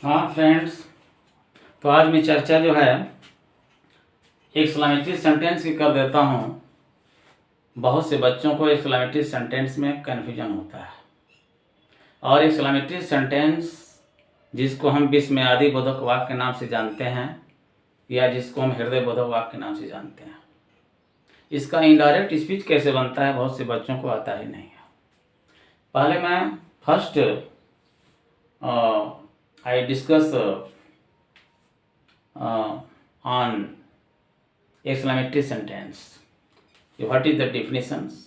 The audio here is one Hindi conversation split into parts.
हाँ फ्रेंड्स, तो आज मैं चर्चा जो है एक्सक्लेमेटरी सेंटेंस की कर देता हूँ। बहुत से बच्चों को एक्सक्लेमेटरी सेंटेंस में कन्फ्यूजन होता है और एक्सक्लेमेटरी सेंटेंस जिसको हम विस्मयादि बोधक वाक्य के नाम से जानते हैं या जिसको हम हृदय बोधक वाक्य के नाम से जानते हैं, इसका इनडायरेक्ट स्पीच कैसे बनता है बहुत से बच्चों को आता ही नहीं है। पहले मैं first I discuss on exclamatory sentence. What is the definitions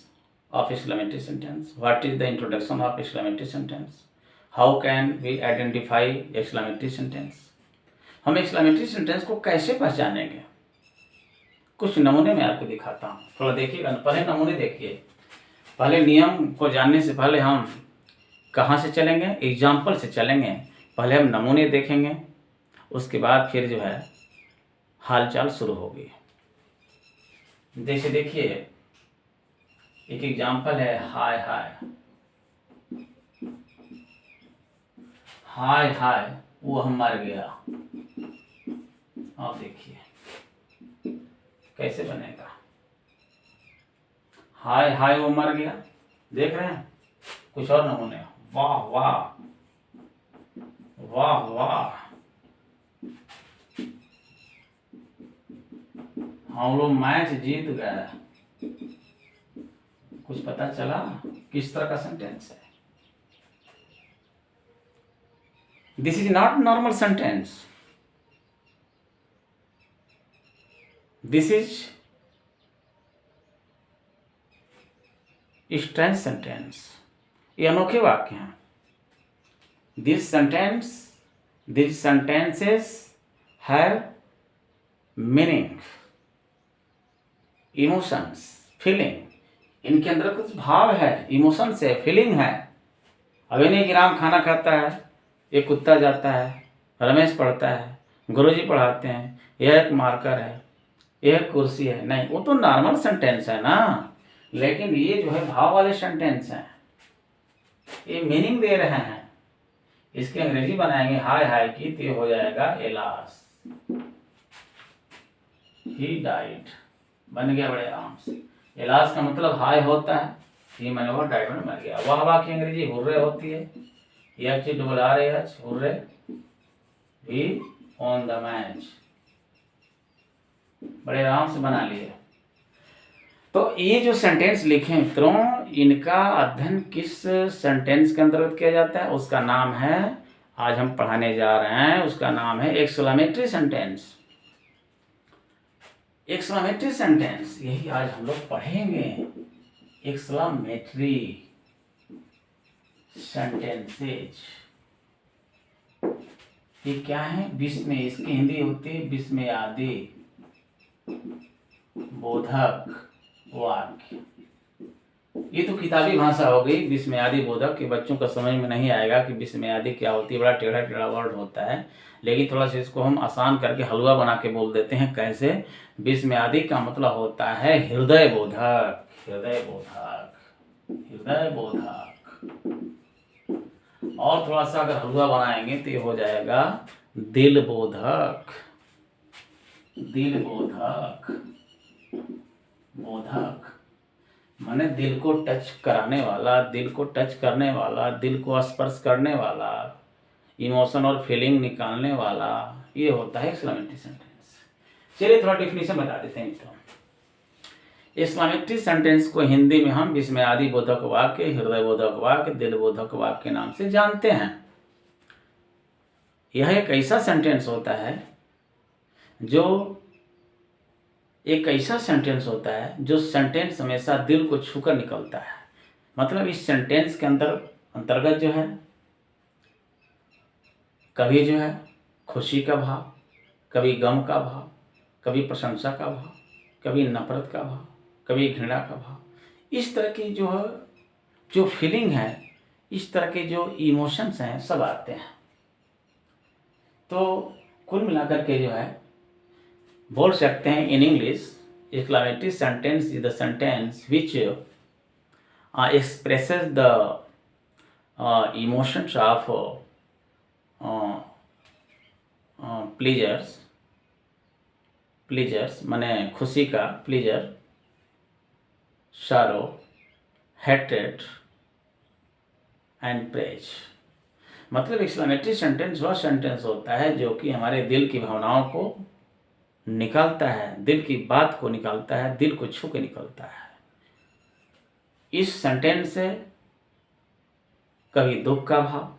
of exclamatory sentence? What is the introduction of exclamatory sentence? How can we identify exclamatory sentence? हम exclamatory sentence को कैसे पहचानेंगे? कुछ नमूने मैं आपको दिखाता हूँ, थोड़ा देखिएगा। पहले नमूने देखिए। पहले नियम को जानने से पहले हम कहाँ से चलेंगे? एग्जाम्पल से चलेंगे। पहले हम नमूने देखेंगे, उसके बाद फिर जो है हालचाल शुरू होगी। जैसे देखिए, एक एग्जाम्पल है हाय हाय हाय हाय वो हम मर गया। आप देखिए कैसे बनेगा। हाय हाय वो मर गया, देख रहे हैं। कुछ और नमूने, वाह वाह वाह वाह, हम लोग मैच जीत गए। कुछ पता चला किस तरह का सेंटेंस है? This is not normal sentence, this is strange sentence. ये अनोखे वाक्य हैं। This sentences have meaning, emotions, feeling. इनके अंदर कुछ भाव है, इमोशंस है, फीलिंग है। अब नहीं कि राम खाना खाता है, एक कुत्ता जाता है, रमेश पढ़ता है, गुरुजी पढ़ाते हैं, यह एक मार्कर है, यह एक कुर्सी है। नहीं, वो तो नॉर्मल सेंटेंस है ना। लेकिन ये जो है भाव वाले सेंटेंस हैं, ये मीनिंग दे रहे हैं। इसकी अंग्रेजी बनाएंगे हाय हाय की, तो ये हो जाएगा एलास, ही डाइड। बन गया बड़े आराम से। एलास का मतलब हाय होता है, ये मैंने वो डाइड में मर गया। वाह वाह की अंग्रेजी हुर्रे होती है, H double R H, hurray. He on the match, बड़े आराम से बना लिए। तो ये जो सेंटेंस लिखे मित्रों, इनका अध्ययन किस सेंटेंस के अंतर्गत किया जाता है, उसका नाम है, आज हम पढ़ाने जा रहे हैं, उसका नाम है एक्सक्लेमेटरी सेंटेंस। एक्सक्लेमेटरी सेंटेंस, यही आज हम लोग पढ़ेंगे। एक्सक्लेमेटरी सेंटेंसेज ये क्या है? विस्मय, इसकी हिंदी होती है विस्मयादि बोधक वाक्य। ये तो किताबी भाषा हो गई विस्मयादि बोधक, के बच्चों का समझ में नहीं आएगा कि विस्मयादि क्या होती है। बड़ा टेढ़ा टेढ़ा वर्ड होता है, लेकिन थोड़ा सा इसको हम आसान करके हलवा बना के बोल देते हैं। कैसे? विस्मयादि का मतलब होता है हृदय बोधक, हृदय बोधक, हृदय बोधक। और थोड़ा सा अगर हलवा बनाएंगे तो ये हो जाएगा दिल बोधक, दिल बोधक। बोधक माने दिल को टच कराने वाला, दिल को टच करने वाला, दिल को स्पर्श करने वाला, इमोशन और फीलिंग निकालने वाला, ये होता है एक्सक्लेमेटरी सेंटेंस। चलिए थोड़ा डिफिनेशन बता देते हैं मित्रों। एक्सक्लेमेटरी सेंटेंस को हिंदी में हम विस्मयादि बोधक वाक्य, हृदय बोधक वाक्य, दिल बोधक वाक्य के नाम से जानते हैं। यह एक ऐसा सेंटेंस होता है जो जो सेंटेंस हमेशा दिल को छूकर निकलता है। मतलब इस सेंटेंस के अंतर्गत जो है, कभी जो है खुशी का भाव, कभी गम का भाव, कभी प्रशंसा का भाव, कभी नफरत का भाव, कभी घृणा का भाव, इस तरह की जो फीलिंग है, इस तरह के जो इमोशंस हैं, सब आते हैं। तो कुल मिलाकर के जो है बोल सकते हैं in English, exclamatory sentence is the sentence which expresses the emotions of pleasures, pleasures माने खुशी का, प्लीजर, शारो, हेट्रेड एंड प्रेज। मतलब एक्सक्लेमेटरी सेंटेंस वह सेंटेंस होता है जो कि हमारे दिल की भावनाओं को निकालता है, दिल की बात को निकालता है, दिल को छू के निकलता है। इस सेंटेंस से कभी दुख का भाव,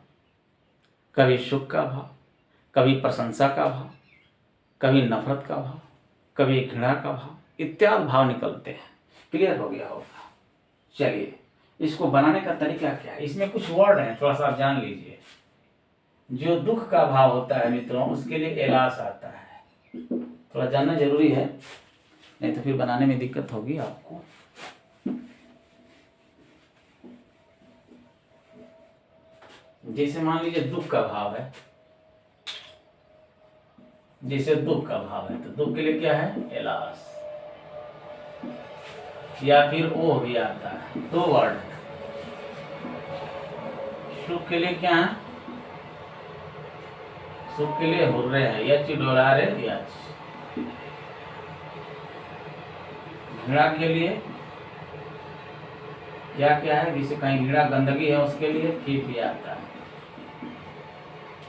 कभी सुख का भाव, कभी प्रशंसा का भाव, कभी नफरत का भाव, कभी घृणा का भाव इत्यादि भाव निकलते हैं। क्लियर हो गया होगा। चलिए, इसको बनाने का तरीका क्या है? इसमें कुछ वर्ड हैं, थोड़ा सा आप जान लीजिए। जो दुख का भाव होता है मित्रों, उसके लिए एलास आता है। थोड़ा जानना जरूरी है, नहीं तो फिर बनाने में दिक्कत होगी आपको। जैसे मान लीजिए दुख का भाव है, जैसे दुख का भाव है तो दुख के लिए क्या है? एलास। या फिर ओ भी आता है, दो वर्ड है। सुख के लिए क्या है? सुख के लिए हुर्रे है, यच डोलारे यच। घृणा के लिए क्या क्या है? जिसे कहीं घृणा गंदगी है उसके लिए फिर भी आता है।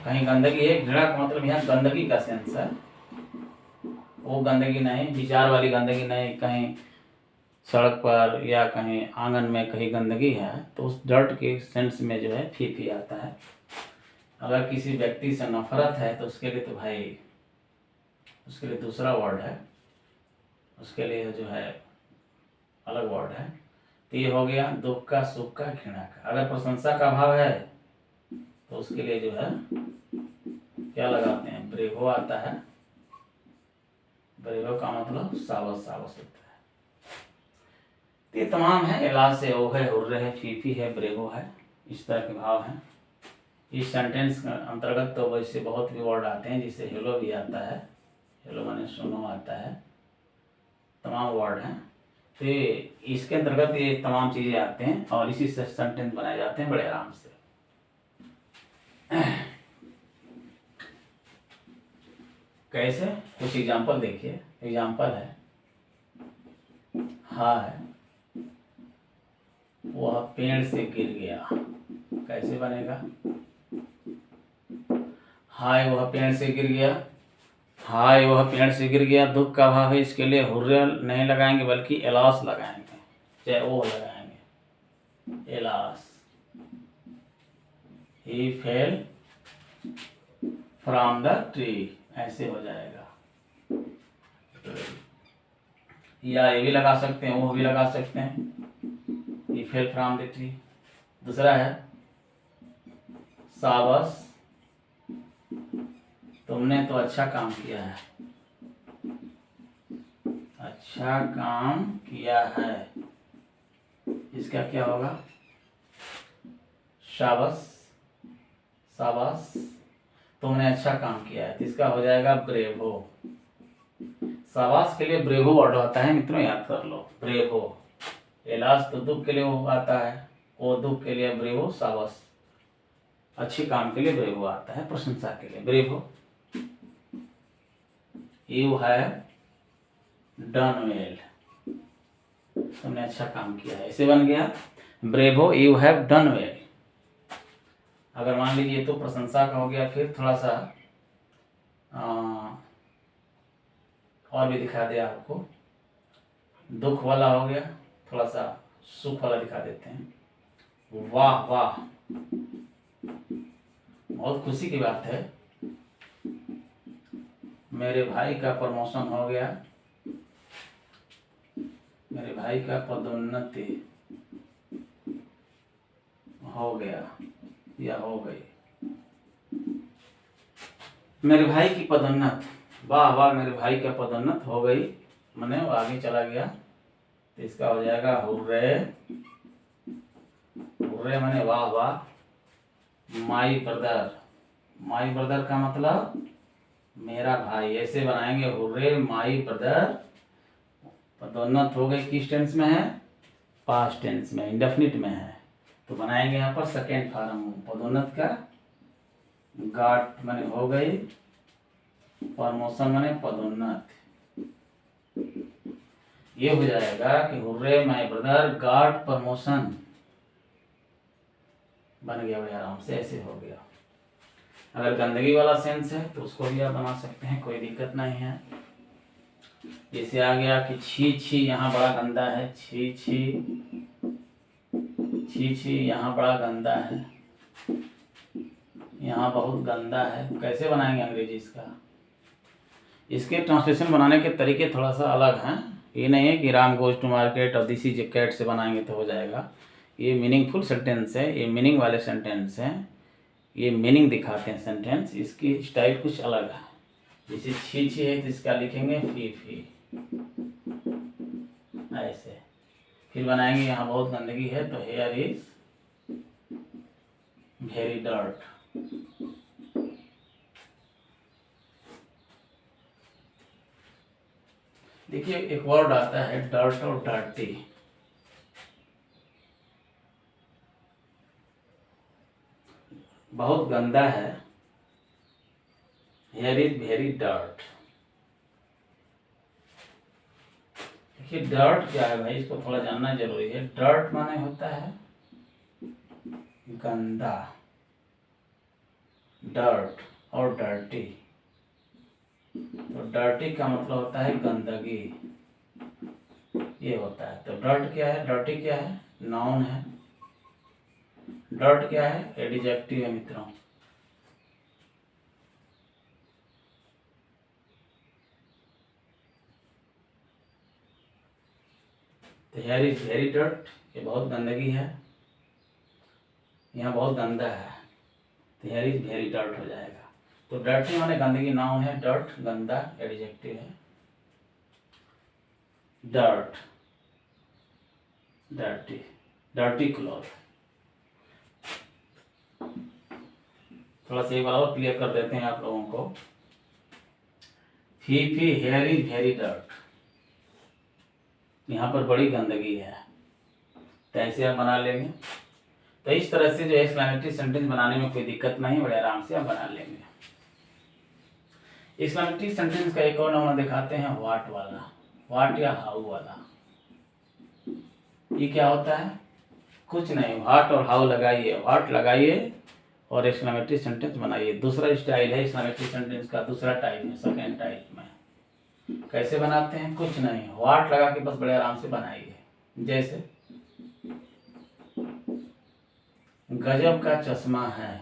कहीं गंदगी है, घृणा का मतलब यहाँ गंदगी का सेंस है, वो गंदगी नहीं, विचार वाली गंदगी नहीं। कहीं सड़क पर या कहीं आंगन में कहीं गंदगी है तो उस डर्ट के सेंस में जो है फी आता है। अगर किसी व्यक्ति से नफरत है तो उसके लिए तो भाई उसके लिए दूसरा वर्ड है, उसके लिए जो है अलग वर्ड है। तो ये हो गया दुख का, सुख का, घृणा का। अगर प्रशंसा का भाव है तो उसके लिए जो है क्या लगाते हैं? ब्रेवो आता है। ब्रेवो का मतलब सावस, सावस होता है। तो ये तमाम है, एलास है, ओ है, हुर्रे है, फीफी है, ब्रेवो है, इस तरह के भाव हैं। इस सेंटेंस के अंतर्गत तो वैसे बहुत भी वर्ड आते हैं, जिससे हेलो भी आता है, हेलो माने सुनो आता है, तमाम वर्ड हैं। तो इसके अंतर्गत ये तमाम चीज़ें आते हैं और इसी से सेंटेंस बनाए जाते हैं बड़े आराम से। कैसे? कुछ एग्जाम्पल देखिए। एग्जाम्पल है, हाय वह पेड़ से गिर गया। कैसे बनेगा? हाय वह पेड़ से गिर गया, हाय वह पेड़ से गिर गया दुख का भाव है, इसके लिए हुर्रे नहीं लगाएंगे बल्कि एलास लगाएंगे, चाहे वो लगाएंगे, alas. He fell from the tree, ऐसे हो जाएगा। या ये भी लगा सकते हैं, वो भी लगा सकते हैं, ही फेल फ्रॉम द ट्री। दूसरा है शाबाश तुमने तो अच्छा काम किया है, अच्छा काम किया है, इसका क्या होगा? शाबाश, शाबाश तुमने अच्छा काम किया है, इसका हो जाएगा ब्रेवो। शाबाश के लिए ब्रेवो वर्ड होता है मित्रों, याद कर लो, ब्रेवो। एलास तो दुख के लिए वो आता है, वो दुख के लिए ब्रेवो, शाबाश अच्छे काम के लिए ब्रेवो आता है, प्रशंसा के लिए bravo. You have done well, तुमने अच्छा काम किया है, ऐसे बन गया bravo, you have done well. अगर मान लीजिए तो प्रशंसा का हो गया, फिर थोड़ा सा और भी दिखा दे आपको, दुख वाला हो गया, थोड़ा सा सुख वाला दिखा देते हैं। वाह वाह, बहुत खुशी की बात है, मेरे भाई का प्रमोशन हो गया, मेरे भाई का पदोन्नति हो गया या हो गई, मेरे भाई की पदोन्नत, वाह वाह मेरे भाई का पदोन्नत हो गई, मैंने वो आगे चला गया, तो इसका हो जाएगा हुर्रे, हुर्रे माने वाह वाह। माई ब्रदर, माई ब्रदर का मतलब मेरा भाई, ऐसे बनाएंगे हुर्रे माई ब्रदर। पदोन्नत हो गई, किस टेंस में है? पास्ट टेंस में, इंडेफिनिट में है, तो बनाएंगे यहाँ पर सेकेंड फॉर्म पदोन्नत का। गाट माने हो गई, प्रमोशन माने पदोन्नत। ये हो जाएगा कि hurray my brother got promotion, बन गया भाई आराम से, ऐसे हो गया। अगर गंदगी वाला सेंस है तो उसको भी आप बना सकते हैं, कोई दिक्कत नहीं है। जैसे आ गया कि छी छी यहाँ बड़ा गंदा है, छी छी, छी छी यहाँ बड़ा गंदा है, यहाँ बहुत गंदा है। कैसे बनाएंगे अंग्रेजी इसका? इसके ट्रांसलेशन बनाने के तरीके थोड़ा सा अलग हैं। ये नहीं है कि राम गोज टू मार्केट और दिस इज ए कैट से बनाएंगे तो हो जाएगा। ये मीनिंगफुल सेंटेंस है, ये मीनिंग वाले सेंटेंस हैं, ये मीनिंग दिखाते हैं सेंटेंस। इसकी स्टाइल कुछ अलग है। जैसे छी छी है तो इसका लिखेंगे फी फी, ऐसे। फिर बनाएंगे यहाँ बहुत गंदगी है तो हेयर इज वेरी डर्ट। देखिए एक वर्ड आता है डर्ट और डर्टी। बहुत गंदा है, हेयर इज वेरी डर्ट। देखिए डर्ट क्या है भाई, इसको थोड़ा जानना जरूरी है। डर्ट माने होता है गंदा, डर्ट और डर्टी। तो डर्टी का मतलब होता है गंदगी, ये होता है। तो डर्ट क्या है, डर्टी क्या है, नाउन है। डर्ट क्या है, एडजेक्टिव है मित्रों। तो हेयर इज वेरी डर्ट, ये बहुत गंदगी है, यहाँ बहुत गंदा है, तो हेयर इज वेरी डर्ट हो जाएगा। तो डर्टी माने गंदगी नाउन है, डर्ट गंदा एडजेक्टिव है। Dirt, dirty, dirty cloth. थोड़ा सा एक बार और क्लियर कर देते हैं आप लोगों को। फी फी हेयर इज वेरी डर्ट, यहाँ पर बड़ी गंदगी है, तो ऐसे आप बना लेंगे। तो इस तरह से जो एक्सक्लेमेटरी सेंटेंस बनाने में कोई दिक्कत नहीं, बड़े आराम से आप बना लेंगे। एक्सक्लेमेटरी सेंटेंस का एक और नमूना दिखाते हैं, व्हाट वाला, व्हाट या हाउ वाला। ये क्या होता है, कुछ नहीं, व्हाट और हाउ लगाइए, व्हाट लगाइए और एक्सक्लेमेटरी सेंटेंस बनाइए। दूसरा स्टाइल है एक्सक्लेमेटरी सेंटेंस का, दूसरा टाइप है, सेकेंड टाइप में। कैसे बनाते हैं, कुछ नहीं, व्हाट लगा के बस बड़े आराम से बनाइए। जैसे गजब का चश्मा है,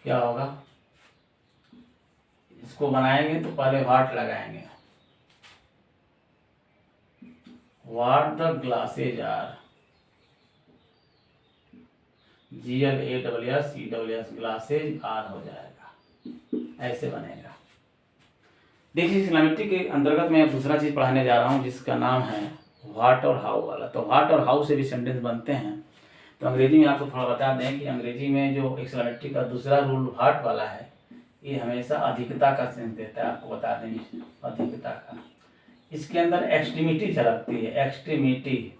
क्या होगा, इसको बनाएंगे तो पहले व्हाट लगाएंगे, what the glasses are, GLASSES glasses are हो जाएगा, ऐसे बनेगा। देखिए एक्सक्लेमेटरी के अंतर्गत मैं दूसरा चीज पढ़ाने जा रहा हूँ जिसका नाम है व्हाट और हाउ वाला। तो व्हाट और हाउ से भी सेंटेंस बनते हैं। तो अंग्रेजी में आपको थोड़ा बता दें कि अंग्रेजी में जो एक्सक्लेमेटरी का दूसरा रूल व्हाट वाला है, ये हमेशा अधिकता का सेंस देता है। आपको बता दें अधिकता का, इसके अंदर एक्सट्रीमिटी झलकती है, एक्सट्रीमिटी।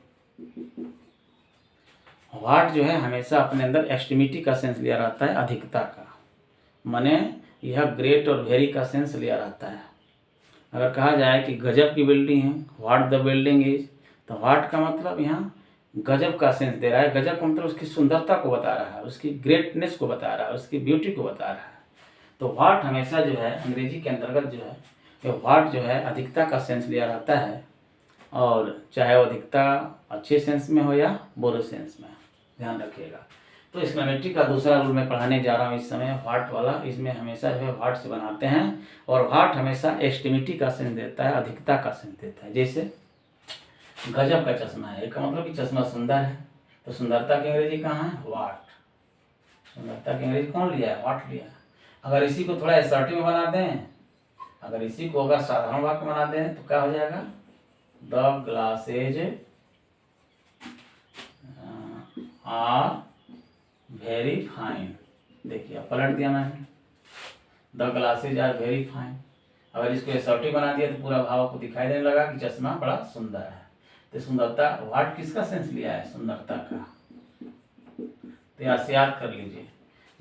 व्हाट जो है हमेशा अपने अंदर एक्सट्रीमिटी का सेंस लिया रहता है, अधिकता का, माने यह ग्रेट और वेरी का सेंस लिया रहता है। अगर कहा जाए कि गजब की बिल्डिंग है, व्हाट द बिल्डिंग इज, तो व्हाट का मतलब यहाँ गजब का सेंस दे रहा है। गजब का मतलब उसकी सुंदरता को बता रहा है, उसकी ग्रेटनेस को बता रहा है, उसकी ब्यूटी को बता रहा है। तो व्हाट हमेशा जो है अंग्रेजी के अंतर्गत जो है, ये व्हाट जो है अधिकता का सेंस लिया रहता है, और चाहे वो अधिकता अच्छे सेंस में हो या बुरे सेंस में, ध्यान रखिएगा। तो एक्सक्लेमेटरी का दूसरा रूल मैं पढ़ाने जा रहा हूँ इस समय, व्हाट वाला। इसमें हमेशा जो है व्हाट से बनाते हैं, और व्हाट हमेशा एक्सट्रीमिटी का सेंस देता है, अधिकता का सेंस देता है। जैसे गजब का चश्मा है, इसका मतलब कि चश्मा सुंदर है, तो सुंदरता की अंग्रेजी कहाँ है, व्हाट। सुंदरता की अंग्रेजी कौन लिया है, व्हाट लिया है। अगर इसी को थोड़ा एसर्टिव में बना दें, अगर इसी को अगर साधारण वाक्य बना दें तो क्या हो जाएगा, the glasses are very fine. देखिए अब पलट दिया मैंने, the glasses are very fine. अगर इसको एसर्टिव बना दिया तो पूरा भाव को दिखाई देने लगा कि चश्मा बड़ा सुंदर है। तो सुंदरता, व्हाट किसका सेंस लिया है, सुंदरता का। तो यहाँ से याद कर लीजिए,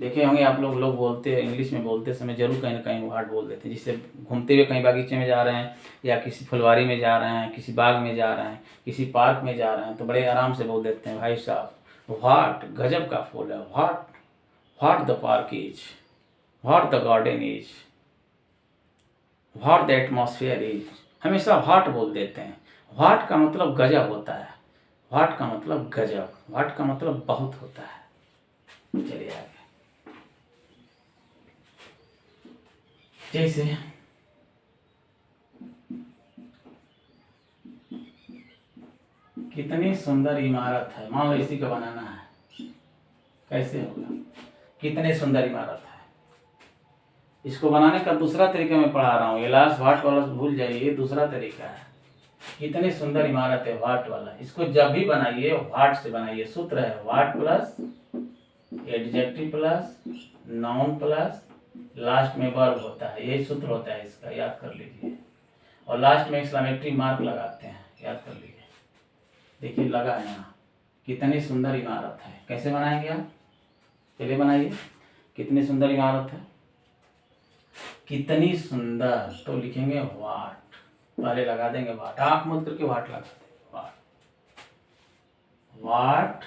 देखे होंगे आप लोग बोलते इंग्लिश में बोलते समय जरूर कहीं ना कहीं व्हाट बोल देते हैं। जिससे घूमते हुए कहीं बागीचे में जा रहे हैं या किसी फुलवारी में जा रहे हैं, किसी बाग में जा रहे हैं, किसी पार्क में जा रहे हैं, तो बड़े आराम से बोल देते हैं भाई साहब व्हाट गजब का फूल है, what the park is, what the garden is, what the atmosphere is. हमेशा व्हाट बोल देते हैं। व्हाट का मतलब गजब होता है, व्हाट का मतलब गजब, व्हाट का मतलब बहुत होता है। चलिए आगे। जैसे कितनी सुंदर इमारत है, मान लो इसी को बनाना है, कैसे होगा? कितनी सुंदर इमारत है। इसको बनाने का दूसरा तरीका मैं पढ़ा रहा हूँ, ये लास्ट व्हाट वाला भूल जाइए, ये दूसरा तरीका है। कितनी सुंदर इमारत है, व्हाट वाला। इसको जब भी बनाइए व्हाट से बनाइए। सूत्र है what plus adjective plus noun plus last में वर्ब होता है, यही सूत्र होता है इसका, याद कर लीजिए। और लास्ट में एक्सक्लेमेटरी मार्क लगाते हैं, याद कर लीजिए। देखिए लगा है यहाँ, कितनी सुंदर इमारत है। कैसे बनाएंगे आप? चलिए बनाइए। कितनी सुंदर इमारत है, कितनी सुंदर, तो लिखेंगे व्हाट, पहले लगा देंगे व्हाट, आंख मूंद करके व्हाट लगा देंगे। What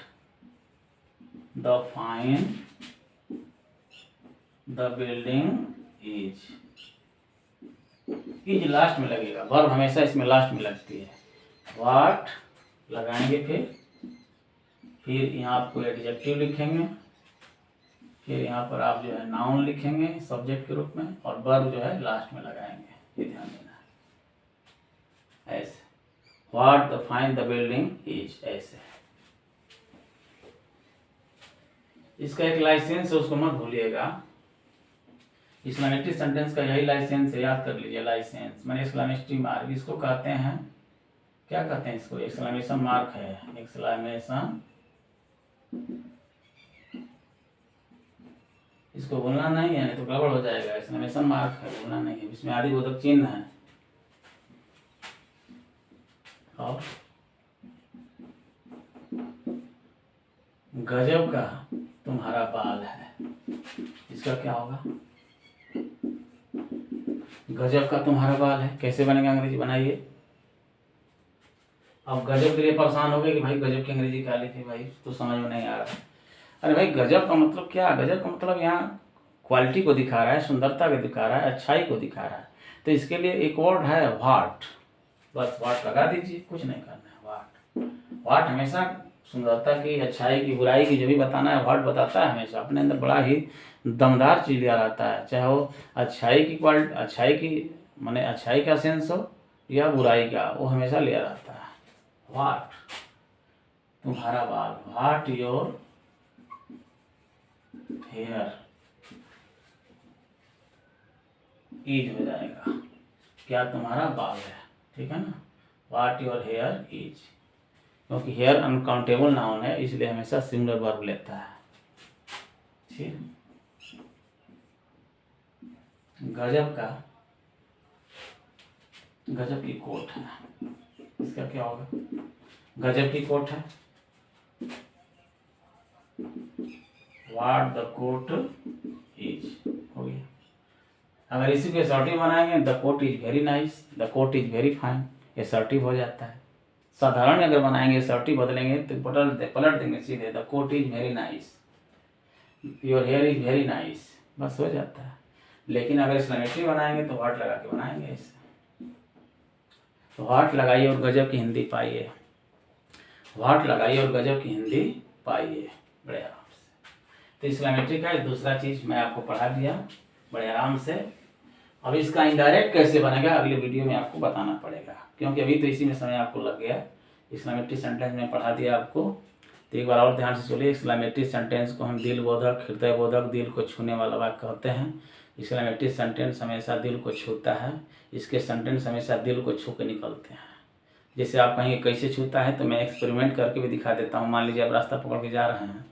the fine the building is last में लगेगा, वर्ब हमेशा इसमें लास्ट में लगती है। व्हाट लगाएंगे, फिर यहाँ आपको एडजेक्टिव लिखेंगे, फिर यहाँ पर आप जो है नाउन लिखेंगे सब्जेक्ट के रूप में, और वर्ब जो है लास्ट में लगाएंगे। ये ध्यान देना है। ऐसे what the fine the building is, ऐसे। इसका एक लाइसेंस है, उसको मत भूलिएगा। एक्सक्लेमेटरी सेंटेंस का यही लाइसेंस है, याद कर लीजिए। लाइसेंस मैंने एक्सक्लेमेटरी मार्क, इसको कहते हैं, क्या कहते हैं इसको? एक्सक्लेमेशन मार्क है, एक्सक्लेमेशन। इसको बोलना नहीं है, नहीं तो गड़बड़ हो जाएगा। एक्सक्लेमेशन मार्क है, बोलना नहीं है। इसमें आदिबोधक चिन्ह है। और गजब का तुम्हारा बाल है, इसका क्या होगा? गजब का तुम्हारा बाल है। कैसे बनेगा अंग्रेजी? बनाइए। अब गजब के लिए परेशान हो गए कि भाई गजब की अंग्रेजी क्या लिखी भाई, तो समझ में नहीं आ रहा। अरे भाई गजब का मतलब क्या? गजब का मतलब यहाँ क्वालिटी को दिखा रहा है, सुंदरता को दिखा रहा है, अच्छाई को दिखा रहा है। तो इसके लिए एक वर्ड है व्हाट, बस व्हाट लगा दीजिए, कुछ नहीं करना है। व्हाट हमेशा सुंदरता की, अच्छाई की, बुराई की जो भी बताना है व्हाट बताता है। हमेशा अपने अंदर बड़ा ही दमदार चीज लिया रहता है, चाहे वो अच्छाई की क्वालिटी, अच्छाई की माने अच्छाई का सेंस हो या बुराई का, वो हमेशा लिया रहता है। व्हाट तुम्हारा बाल, व्हाट योर हेयर इज हो जाएगा, क्या तुम्हारा बाल है, ठीक है ना। व्हाट योर हेयर इज, क्योंकि हेयर अनकाउंटेबल नाउन है, इसलिए हमेशा सिंगुलर वर्ब लेता है। ठीक, गजब की कोट है, इसका क्या होगा? गजब की कोट है, व्हाट द कोट इज हो गया। अगर इसी को असर्टिव बनाएंगे, the coat is very nice, the coat is very fine, assertive हो जाता है। साधारण अगर बनाएंगे, असर्टिव बदलेंगे तो पलट देंगे सीधे, the coat is very nice, your hair is very nice, बस हो जाता है। लेकिन अगर एक्सक्लेमेटरी बनाएंगे तो व्हाट लगा के बनाएंगे इससे। तो व्हाट लगाइए और गजब की हिंदी पाइए, व्हाट लगाइए और गजब की हिंदी पाइए बड़े आराम से। तो एक्सक्लेमेटरी का दूसरा चीज मैं आपको पढ़ा दिया बड़े आराम से। अब इसका इनडायरेक्ट कैसे बनेगा अगले वीडियो में आपको बताना पड़ेगा, क्योंकि अभी तो इसी में समय आपको लग गया। एक्सक्लेमेटरी सेंटेंस में पढ़ा दिया आपको, तो एक बार और ध्यान से सुनिए। एक्सक्लेमेटरी सेंटेंस को हम दिल बोधक, हृदय बोधक, दिल को छूने वाला वाक्य कहते हैं। एक्सक्लेमेटरी सेंटेंस हमेशा दिल को छूता है, इसके सेंटेंस हमेशा दिल को छू के निकलते हैं। जैसे आप कहेंगे कैसे छूता है, तो मैं एक्सपेरिमेंट करके भी दिखा देता हूँ। मान लीजिए आप रास्ता पकड़ के जा रहे हैं,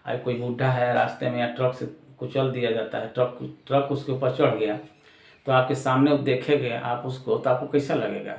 अरे कोई बूढ़ा है रास्ते में, या ट्रक से कुचल दिया जाता है, ट्रक उसके ऊपर चढ़ गया, तो आपके सामने देखेंगे आप उसको, तो आपको कैसा लगेगा?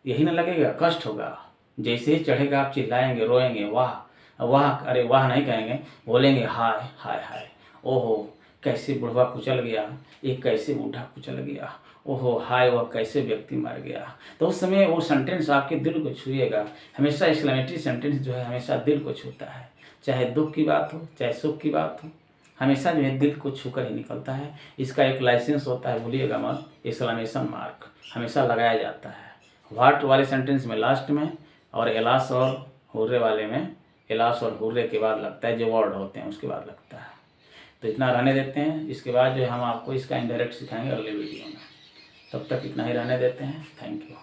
यही ना लगेगा, कष्ट होगा। जैसे ही चढ़ेगा आप चिल्लाएंगे, रोएंगे, वाह वाह, अरे वाह नहीं कहेंगे, बोलेंगे हाय हाय हाय, ओहो कैसे बुढ़वा कुचल गया, ये कैसे बूढ़ा कुचल गया, ओहो हाय वह कैसे व्यक्ति मर गया। तो उस समय वो सेंटेंस आपके दिल को छुएगा। हमेशा एक्सक्लेमेटरी सेंटेंस जो है हमेशा दिल को छूता है, चाहे दुख की बात हो चाहे सुख की बात हो, हमेशा जो है दिल को छूकर ही निकलता है। इसका एक लाइसेंस होता है, भूलिएगा मत, एक्सक्लेमेशन मार्क हमेशा लगाया जाता है व्हाट वाले सेंटेंस में लास्ट में, और एलास और हुर्रे वाले में एलास और हुर्रे के बाद लगता है, जो वर्ड होते हैं उसके बाद लगता है। तो इतना रहने देते हैं, इसके बाद जो है हम आपको इसका इनडायरेक्ट सिखाएंगे अगले वीडियो में। तब तक इतना ही रहने देते हैं। Thank you.